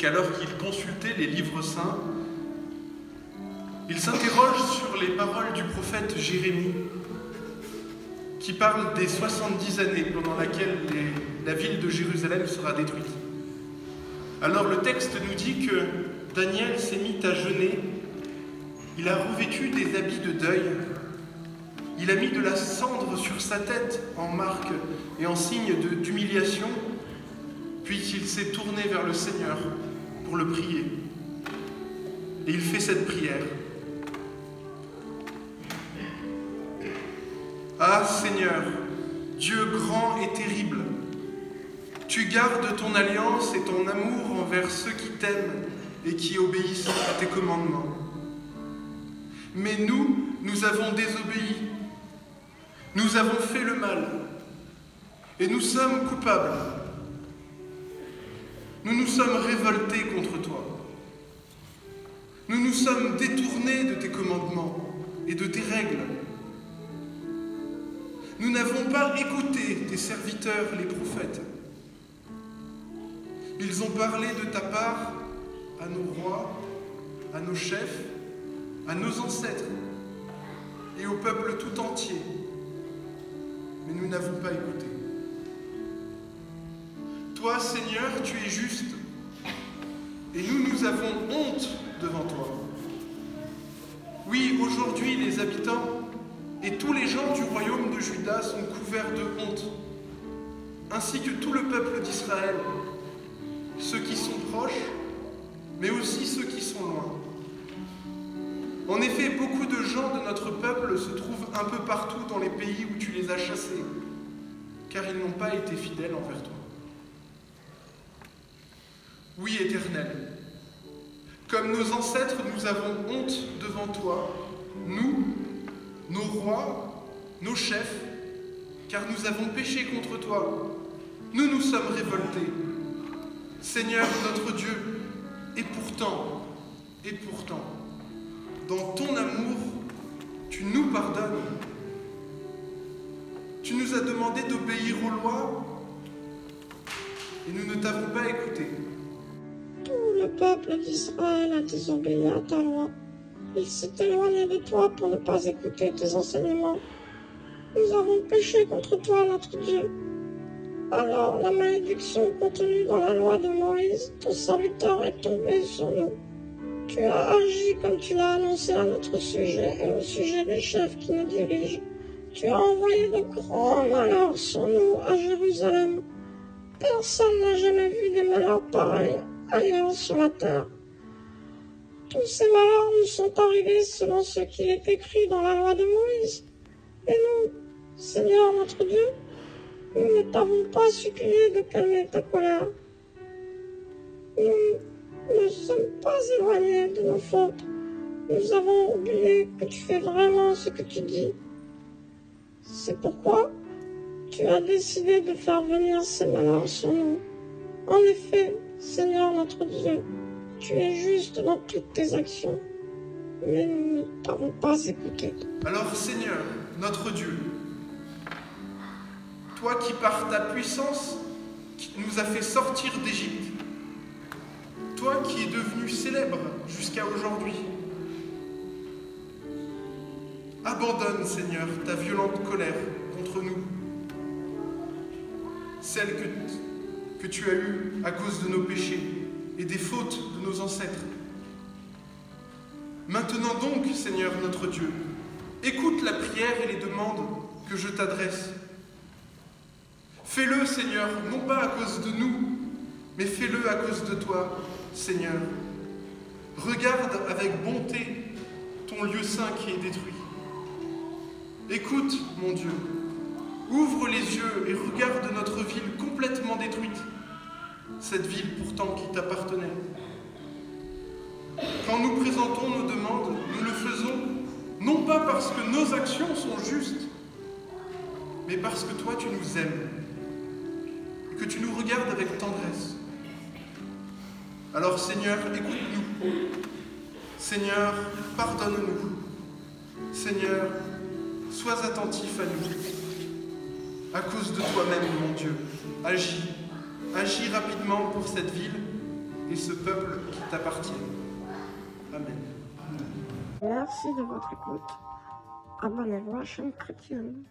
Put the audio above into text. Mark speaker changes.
Speaker 1: qu'alors qu'il consultait les livres saints, il s'interroge sur les paroles du prophète Jérémie, qui parle des 70 années pendant lesquelles la ville de Jérusalem sera détruite. Alors le texte nous dit que Daniel s'est mis à jeûner, il a revêtu des habits de deuil, il a mis de la cendre sur sa tête en marque et en signe d'humiliation, puis il s'est tourné vers le Seigneur pour le prier. Et il fait cette prière. Ah Seigneur, Dieu grand et terrible, tu gardes ton alliance et ton amour envers ceux qui t'aiment et qui obéissent à tes commandements. Mais nous avons désobéi, nous avons fait le mal et nous sommes coupables. Nous nous sommes révoltés contre toi. Nous nous sommes détournés de tes commandements et de tes règles. Nous n'avons pas écouté tes serviteurs, les prophètes. Ils ont parlé de ta part à nos rois, à nos chefs, à nos ancêtres et au peuple tout entier. Mais nous n'avons pas écouté. Toi, Seigneur, tu es juste, et nous avons honte devant toi. Oui, aujourd'hui, les habitants et tous les gens du royaume de Juda sont couverts de honte, ainsi que tout le peuple d'Israël, ceux qui sont proches, mais aussi ceux qui sont loin. En effet, beaucoup de gens de notre peuple se trouvent un peu partout dans les pays où tu les as chassés, car ils n'ont pas été fidèles envers toi. Oui, Éternel, comme nos ancêtres, nous avons honte devant toi, nous, nos rois, nos chefs, car nous avons péché contre toi. Nous nous sommes révoltés. Seigneur notre Dieu, et pourtant, dans ton amour, tu nous pardonnes. Tu nous as demandé d'obéir aux lois, et nous ne t'avons pas écouté.
Speaker 2: Tout le peuple d'Israël a désobéi à ta loi. Il s'est éloigné de toi pour ne pas écouter tes enseignements. Nous avons péché contre toi, notre Dieu. Alors la malédiction contenue dans la loi de Moïse, ton serviteur, est tombée sur nous. Tu as agi comme tu l'as annoncé à notre sujet et au sujet des chefs qui nous dirigent. Tu as envoyé de grands malheurs sur nous à Jérusalem. Personne n'a jamais vu des malheurs pareils ailleurs sur la terre. Tous ces malheurs nous sont arrivés selon ce qui est écrit dans la loi de Moïse. Et nous, Seigneur notre Dieu, nous ne t'avons pas supplié de calmer ta colère. Nous ne sommes pas éloignés de nos fautes. Nous avons oublié que tu fais vraiment ce que tu dis. C'est pourquoi tu as décidé de faire venir ces malheurs sur nous. En effet, Seigneur notre Dieu, tu es juste dans toutes tes actions, mais nous ne t'avons pas écouté.
Speaker 1: Alors Seigneur, notre Dieu, toi qui par ta puissance nous as fait sortir d'Égypte, toi qui es devenu célèbre jusqu'à aujourd'hui, abandonne, Seigneur, ta violente colère contre nous, celle que tu as eue à cause de nos péchés et des fautes de nos ancêtres. Maintenant donc, Seigneur notre Dieu, écoute la prière et les demandes que je t'adresse. Fais-le, Seigneur, non pas à cause de nous, mais fais-le à cause de toi, Seigneur. Regarde avec bonté ton lieu saint qui est détruit. Écoute, mon Dieu, ouvre les yeux et regarde notre ville complètement détruite, cette ville pourtant qui t'appartenait. Quand nous présentons nos demandes, nous le faisons non pas parce que nos actions sont justes, mais parce que toi tu nous aimes et que tu nous regardes avec tendresse. Alors Seigneur, écoute-nous. Seigneur, pardonne-nous. Seigneur, sois attentif à nous. À cause de toi-même, mon Dieu, agis rapidement pour cette ville et ce peuple qui t'appartienne. Amen.
Speaker 2: Merci de votre écoute. Abonnez-vous à la chaîne chrétienne.